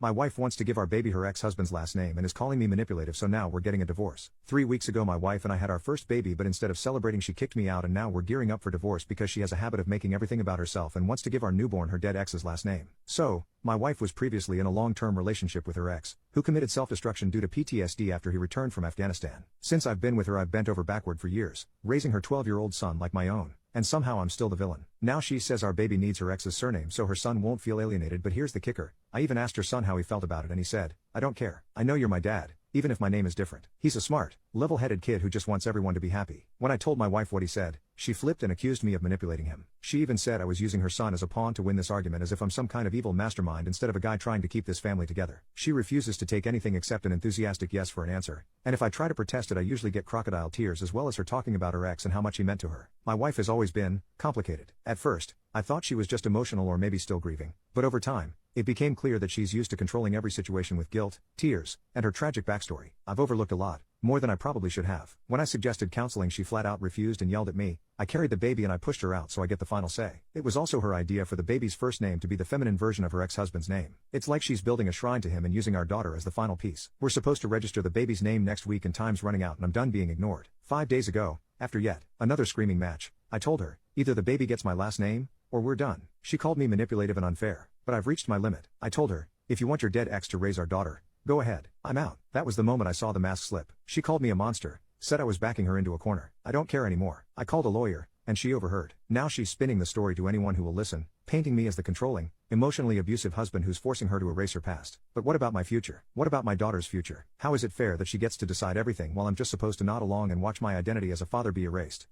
My wife wants to give our baby her ex-husband's last name and is calling me manipulative, so now we're getting a divorce. 3 weeks ago my wife and I had our first baby, but instead of celebrating she kicked me out, and now we're gearing up for divorce because she has a habit of making everything about herself and wants to give our newborn her dead ex's last name. So, my wife was previously in a long-term relationship with her ex, who committed self-destruction due to PTSD after he returned from Afghanistan. Since I've been with her I've bent over backward for years, raising her 12-year-old son like my own. And somehow I'm still the villain. Now she says our baby needs her ex's surname so her son won't feel alienated, but here's the kicker. I even asked her son how he felt about it and he said, "I don't care. I know you're my dad, even if my name is different." He's a smart, level-headed kid who just wants everyone to be happy. When I told my wife what he said, she flipped and accused me of manipulating him. She even said I was using her son as a pawn to win this argument, as if I'm some kind of evil mastermind instead of a guy trying to keep this family together. She refuses to take anything except an enthusiastic yes for an answer, and if I try to protest it I usually get crocodile tears, as well as her talking about her ex and how much he meant to her. My wife has always been complicated. At first, I thought she was just emotional or maybe still grieving, but over time, it became clear that she's used to controlling every situation with guilt, tears, and her tragic backstory. I've overlooked a lot, more than I probably should have. When I suggested counseling she flat out refused and yelled at me. I carried the baby and I pushed her out so I get the final say. It was also her idea for the baby's first name to be the feminine version of her ex-husband's name. It's like she's building a shrine to him and using our daughter as the final piece. We're supposed to register the baby's name next week and time's running out and I'm done being ignored. 5 days ago, after yet another screaming match, I told her, either the baby gets my last name, or we're done. She called me manipulative and unfair, but I've reached my limit. I told her, if you want your dead ex to raise our daughter, go ahead. I'm out. That was the moment I saw the mask slip. She called me a monster, said I was backing her into a corner. I don't care anymore. I called a lawyer, and she overheard. Now she's spinning the story to anyone who will listen, painting me as the controlling, emotionally abusive husband who's forcing her to erase her past. But what about my future? What about my daughter's future? How is it fair that she gets to decide everything while I'm just supposed to nod along and watch my identity as a father be erased?